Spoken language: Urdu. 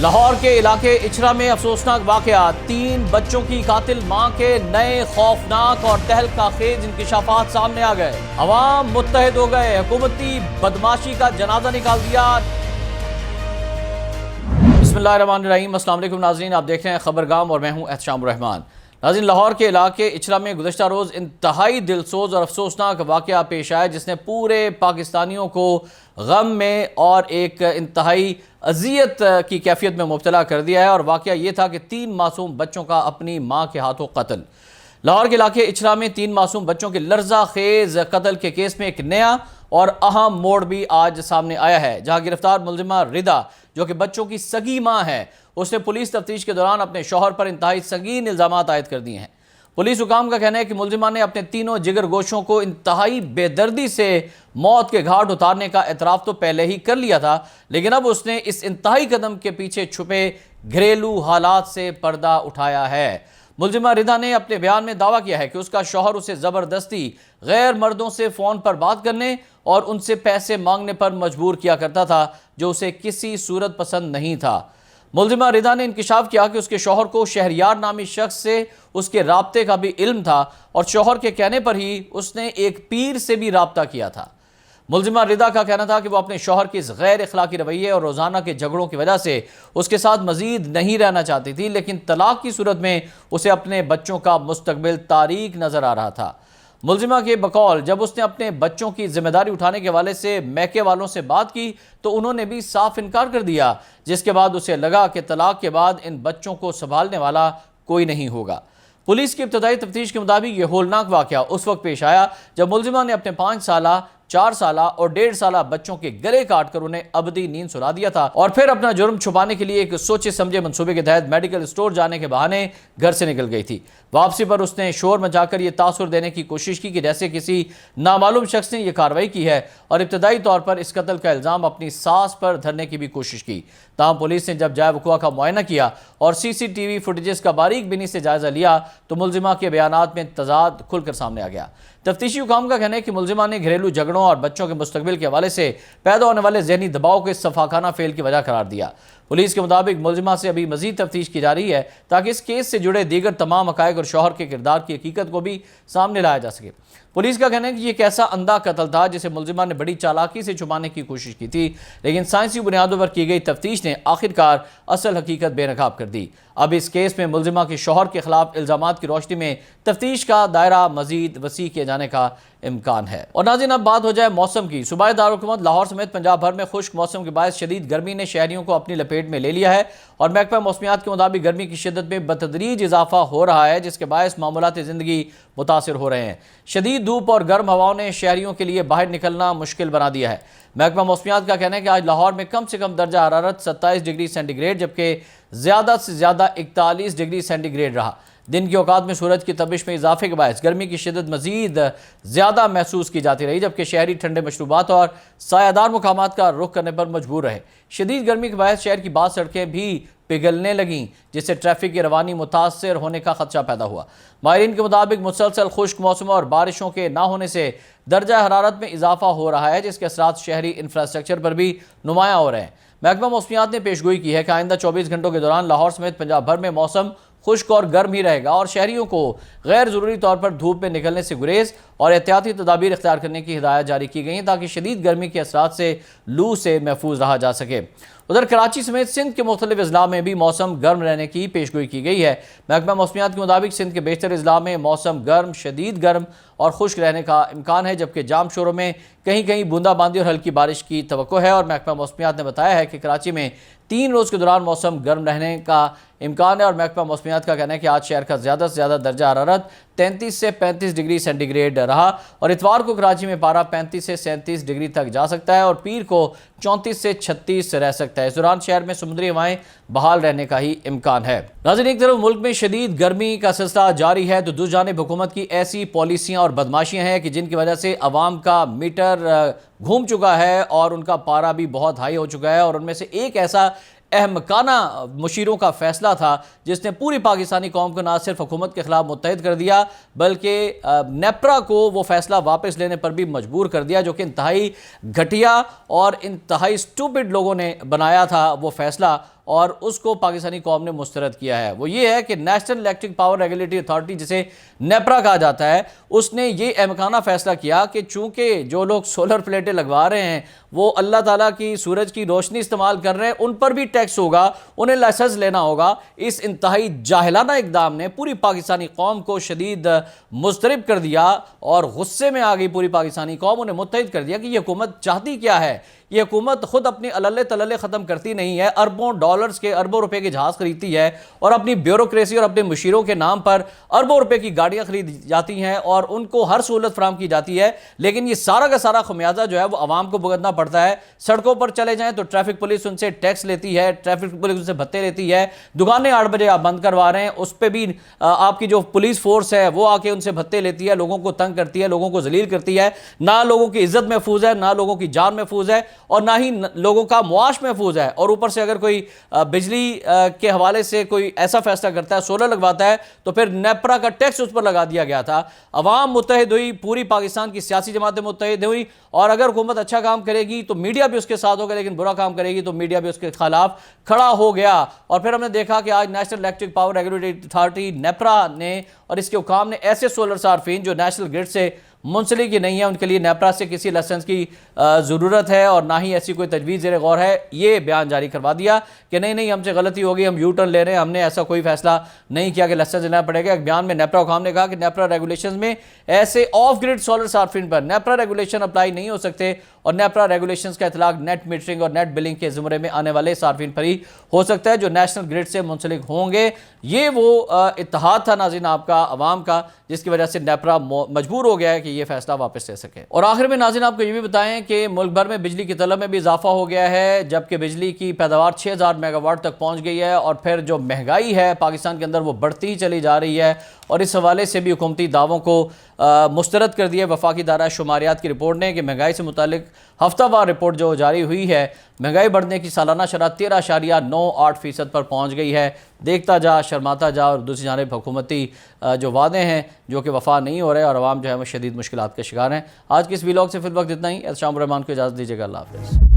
لاہور کے علاقے اچھرا میں افسوسناک واقعات، 3 بچوں کی قاتل ماں کے نئے خوفناک اور تہلکہ خیز انکشافات سامنے آ گئے۔ عوام متحد ہو گئے، حکومتی بدماشی کا جنازہ نکال دیا۔ بسم اللہ الرحمن الرحیم، السلام علیکم ناظرین، آپ دیکھ رہے ہیں خبرگام اور میں ہوں احتشام الرحمان۔ ناظرین، لاہور کے علاقے اچھرا میں گزشتہ روز انتہائی دلسوز اور افسوسناک واقعہ پیش آیا جس نے پورے پاکستانیوں کو غم میں اور ایک انتہائی اذیت کی کیفیت میں مبتلا کر دیا ہے، اور واقعہ یہ تھا کہ 3 معصوم بچوں کا اپنی ماں کے ہاتھوں قتل۔ لاہور کے علاقے اچھرا میں 3 معصوم بچوں کے لرزہ خیز قتل کے کیس میں ایک نیا اور اہم موڑ بھی آج سامنے آیا ہے، جہاں گرفتار ملزمہ ردا جو کہ بچوں کی سگی ماں ہے، اس نے پولیس تفتیش کے دوران اپنے شوہر پر انتہائی سنگین الزامات عائد کر دیے ہیں۔ پولیس حکام کا کہنا ہے کہ ملزمہ نے اپنے تینوں جگر گوشوں کو انتہائی بے دردی سے موت کے گھاٹ اتارنے کا اعتراف تو پہلے ہی کر لیا تھا، لیکن اب اس نے اس انتہائی قدم کے پیچھے چھپے گھریلو حالات سے پردہ اٹھایا ہے۔ ملزمہ ردا نے اپنے بیان میں دعویٰ کیا ہے کہ اس کا شوہر اسے زبردستی غیر مردوں سے فون پر بات کرنے اور ان سے پیسے مانگنے پر مجبور کیا کرتا تھا، جو اسے کسی صورت پسند نہیں تھا۔ ملزمہ ردا نے انکشاف کیا کہ اس کے شوہر کو شہریار نامی شخص سے اس کے رابطے کا بھی علم تھا، اور شوہر کے کہنے پر ہی اس نے ایک پیر سے بھی رابطہ کیا تھا۔ ملزمہ ردا کا کہنا تھا کہ وہ اپنے شوہر کے اس غیر اخلاقی رویے اور روزانہ کے جھگڑوں کی وجہ سے اس کے ساتھ مزید نہیں رہنا چاہتی تھی، لیکن طلاق کی صورت میں اسے اپنے بچوں کا مستقبل تاریک نظر آ رہا تھا۔ ملزمہ کے بقول جب اس نے اپنے بچوں کی ذمہ داری اٹھانے کے حوالے سے میکے والوں سے بات کی تو انہوں نے بھی صاف انکار کر دیا، جس کے بعد اسے لگا کہ طلاق کے بعد ان بچوں کو سنبھالنے والا کوئی نہیں ہوگا۔ پولیس کی ابتدائی تفتیش کے مطابق یہ ہولناک واقعہ اس وقت پیش آیا جب ملزمہ نے اپنے 5 سالہ، 4 سالہ اور 1.5 سالہ بچوں کے گلے کاٹ کر انہیں ابدی نیند سلا دیا تھا، اور پھر اپنا جرم چھپانے کے لیے ایک سوچے سمجھے منصوبے کے تحت میڈیکل اسٹور جانے کے بہانے گھر سے نکل گئی تھی۔ واپسی پر اس نے شور مچا کر یہ تاثر دینے کی کوشش کی کہ جیسے کسی نامعلوم شخص نے یہ کارروائی کی ہے، اور ابتدائی طور پر اس قتل کا الزام اپنی ساس پر دھرنے کی بھی کوشش کی۔ تاہم پولیس نے جب جائے وقوع کا معائنہ کیا اور CCTV فوٹیجز کا باریک بینی سے جائزہ لیا تو ملزمہ کے بیانات میں تضاد کھل کر سامنے آ گیا۔ تفتیشی حکام کا کہنا ہے کہ ملزمہ نے گھریلو جھگڑوں اور بچوں کے مستقبل کے حوالے سے پیدا ہونے والے ذہنی دباؤ کو اس صفاقانہ فعل کی وجہ قرار دیا۔ پولیس کے مطابق ملزمہ سے ابھی مزید تفتیش کی جا رہی ہے تاکہ اس کیس سے جڑے دیگر تمام حقائق اور شوہر کے کردار کی حقیقت کو بھی سامنے لایا جا سکے۔ پولیس کا کہنا ہے کہ یہ ایک ایسا اندھا قتل تھا جسے ملزمہ نے بڑی چالاکی سے چھپانے کی کوشش کی تھی، لیکن سائنسی بنیادوں پر کی گئی تفتیش نے آخرکار اصل حقیقت بے نقاب کر دی۔ اب اس کیس میں ملزمہ کے شوہر کے خلاف الزامات کی روشنی میں تفتیش کا دائرہ مزید وسیع کیے جانے کا امکان ہے۔ اور ناظرین، اب بات ہو جائے موسم کی۔ صوبائی دارالحکومت لاہور سمیت پنجاب بھر میں خشک موسم کے باعث شدید گرمی نے شہریوں کو اپنی لپیٹ میں لے لیا ہے، اور محکمہ موسمیات کے مطابق گرمی کی شدت میں بتدریج اضافہ ہو رہا ہے، جس کے باعث معمولات زندگی متاثر ہو رہے ہیں۔ شدید دھوپ اور گرم ہواؤں نے شہریوں کے لیے باہر نکلنا مشکل بنا دیا ہے۔ محکمہ موسمیات کا کہنا ہے کہ آج لاہور میں کم سے کم درجہ حرارت 27 ڈگری سینٹی گریڈ جبکہ زیادہ سے زیادہ 41 ڈگری سینٹی گریڈ رہا۔ دن کے اوقات میں سورج کی تپش میں اضافے کے باعث گرمی کی شدت مزید زیادہ محسوس کی جاتی رہی، جبکہ شہری ٹھنڈے مشروبات اور سایہ دار مقامات کا رخ کرنے پر مجبور رہے۔ شدید گرمی کے باعث شہر کی بعض سڑکیں بھی پگھلنے لگیں، جس سے ٹریفک کی روانی متاثر ہونے کا خدشہ پیدا ہوا۔ ماہرین کے مطابق مسلسل خشک موسم اور بارشوں کے نہ ہونے سے درجہ حرارت میں اضافہ ہو رہا ہے، جس کے اثرات شہری انفراسٹرکچر پر بھی نمایاں ہو رہے ہیں۔ محکمہ موسمیات نے پیشگوئی کی ہے کہ آئندہ 24 گھنٹوں کے دوران لاہور سمیت پنجاب بھر میں موسم خشک اور گرم ہی رہے گا، اور شہریوں کو غیر ضروری طور پر دھوپ میں نکلنے سے گریز اور احتیاطی تدابیر اختیار کرنے کی ہدایت جاری کی گئی ہیں تاکہ شدید گرمی کے اثرات سے لو سے محفوظ رہا جا سکے۔ ادھر کراچی سمیت سندھ کے مختلف اضلاع میں بھی موسم گرم رہنے کی پیشگوئی کی گئی ہے۔ محکمہ موسمیات کے مطابق سندھ کے بیشتر اضلاع میں موسم گرم، شدید گرم اور خشک رہنے کا امکان ہے، جبکہ جام شوروں میں کہیں کہیں بوندا باندی اور ہلکی بارش کی توقع ہے، اور محکمہ موسمیات نے بتایا ہے کہ کراچی میں 3 روز کے دوران موسم گرم رہنے کا امکان ہے، اور محکمہ موسمیات کا کہنا ہے کہ آج شہر کا زیادہ سے زیادہ درجہ حرارت 33 سے 35 ڈگری سینٹی گریڈ رہا، اور اتوار کو کراچی میں پارہ 35 سے 37 ڈگری تک جا سکتا ہے، اور پیر کو 34 سے 36 رہ سکتا ہے۔ اس دوران شہر میں سمندری ہوائیں بحال رہنے کا ہی امکان ہے۔ ناظرین، ایک طرف ملک میں شدید گرمی کا سلسلہ جاری ہے تو دوسری جانب حکومت کی ایسی پالیسیاں اور بدماشیاں ہیں کہ جن کی وجہ سے عوام کا میٹر گھوم چکا ہے اور ان کا پارہ بھی بہت ہائی ہو چکا ہے، اور ان میں سے ایک ایسا احمقانہ مشیروں کا فیصلہ تھا جس نے پوری پاکستانی قوم کو نہ صرف حکومت کے خلاف متحد کر دیا بلکہ نیپرا کو وہ فیصلہ واپس لینے پر بھی مجبور کر دیا، جو کہ انتہائی گھٹیا اور انتہائی سٹوپڈ لوگوں نے بنایا تھا وہ فیصلہ، اور اس کو پاکستانی قوم نے مسترد کیا ہے، وہ یہ ہے کہ national electric power regulatory authority جسے نیپرا کہا جاتا ہے، اس نے یہ احمقانہ فیصلہ کیا کہ چونکہ جو لوگ سولر پلیٹیں لگوا رہے ہیں وہ اللہ تعالیٰ کی سورج کی روشنی استعمال کر رہے ہیں، ان پر بھی ٹیکس ہوگا، انہیں لائسنس لینا ہوگا۔ اس انتہائی جاہلانہ اقدام نے پوری پاکستانی قوم کو شدید مضطرب کر دیا اور غصے میں آ گئی پوری پاکستانی قوم، انہیں متحد کر دیا کہ یہ حکومت چاہتی کیا ہے۔ یہ حکومت خود اپنی عللے تللے ختم کرتی نہیں ہے، اربوں ڈالرز کے اربوں روپے کے جہاز خریدتی ہے اور اپنی بیوروکریسی اور اپنے مشیروں کے نام پر اربوں روپے کی گاڑیاں خرید جاتی ہیں اور ان کو ہر سہولت فراہم کی جاتی ہے، لیکن یہ سارا کا سارا خمیازہ جو ہے وہ عوام کو بھگتنا پڑتا ہے۔ سڑکوں پر چلے جائیں تو ٹریفک پولیس ان سے ٹیکس لیتی ہے، ٹریفک پولیس ان سے بھتے لیتی ہے، دکانیں 8 بجے آپ بند کروا رہے ہیں، اس پہ بھی آپ کی جو پولیس فورس ہے وہ آ کے ان سے بھتے لیتی ہے، لوگوں کو تنگ کرتی ہے، لوگوں کو ذلیل کرتی ہے۔ نہ لوگوں کی عزت محفوظ ہے، نہ لوگوں کی جان محفوظ ہے اور نہ ہی لوگوں کا معاش محفوظ ہے۔ اور اوپر سے اگر کوئی بجلی کے حوالے سے کوئی ایسا فیصلہ کرتا ہے، سولر لگواتا ہے، تو پھر نیپرا کا ٹیکس اس پر لگا دیا گیا تھا۔ عوام متحد ہوئی، پوری پاکستان کی سیاسی جماعتیں متحد ہوئی، اور اگر حکومت اچھا کام کرے گی تو میڈیا بھی اس کے ساتھ ہوگا، لیکن برا کام کرے گی تو میڈیا بھی اس کے خلاف کھڑا ہو گیا۔ اور پھر ہم نے دیکھا کہ آج national electric power regulatory authority NEPRA نے اور اس کے حکام نے ایسے سولر صارفین جو نیشنل گرڈ سے منسلک ہی نہیں ہے، ان کے لیے نیپرا سے کسی لائسنس کی ضرورت ہے اور نہ ہی ایسی کوئی تجویز زیر غور ہے، یہ بیان جاری کروا دیا کہ نہیں ہم سے غلطی ہوگی، ہم یو ٹرن لے رہے ہیں، ہم نے ایسا کوئی فیصلہ نہیں کیا کہ لائسنس لینا پڑے گا۔ ایک بیان میں نیپرا حکام نے کہا کہ نیپرا ریگولیشنز میں ایسے آف گریڈ سولر صارفین پر نیپرا ریگولیشن اپلائی نہیں ہو سکتے اور نیپرا ریگولیشنز کا اطلاق نیٹ میٹرنگ اور نیٹ بلنگ کے زمرے میں آنے والے صارفین پر ہی ہو سکتا ہے جو نیشنل گرڈ سے منسلک ہوں گے۔ یہ وہ اتحاد تھا ناظرین آپ کا، عوام کا، جس کی وجہ سے نیپرا مجبور ہو گیا ہے کہ یہ فیصلہ واپس لے سکے۔ اور آخر میں ناظرین آپ کو یہ بھی بتائیں کہ ملک بھر میں بجلی کی طلب میں بھی اضافہ ہو گیا ہے، جبکہ بجلی کی پیداوار 6000 میگا واٹ تک پہنچ گئی ہے، اور پھر جو مہنگائی ہے پاکستان کے اندر وہ بڑھتی ہی چلی جا رہی ہے، اور اس حوالے سے بھی حکومتی دعووں کو مسترد کر دیا وفاقی ادارہ شماریات کی رپورٹ نے کہ مہنگائی سے متعلق ہفتہ وار رپورٹ جو جاری ہوئی ہے، مہنگائی بڑھنے کی سالانہ شرح 13.98% پر پہنچ گئی ہے۔ دیکھتا جا، شرماتا جا، اور دوسری جانب حکومتی جو وعدے ہیں جو کہ وفا نہیں ہو رہے اور عوام جو ہے وہ شدید مشکلات کے شکار ہیں۔ آج کی اس ویلاگ سے فی الوقت اتنا ہی۔ احتشام الرحمان کو اجازت دیجیے گا، اللہ حافظ۔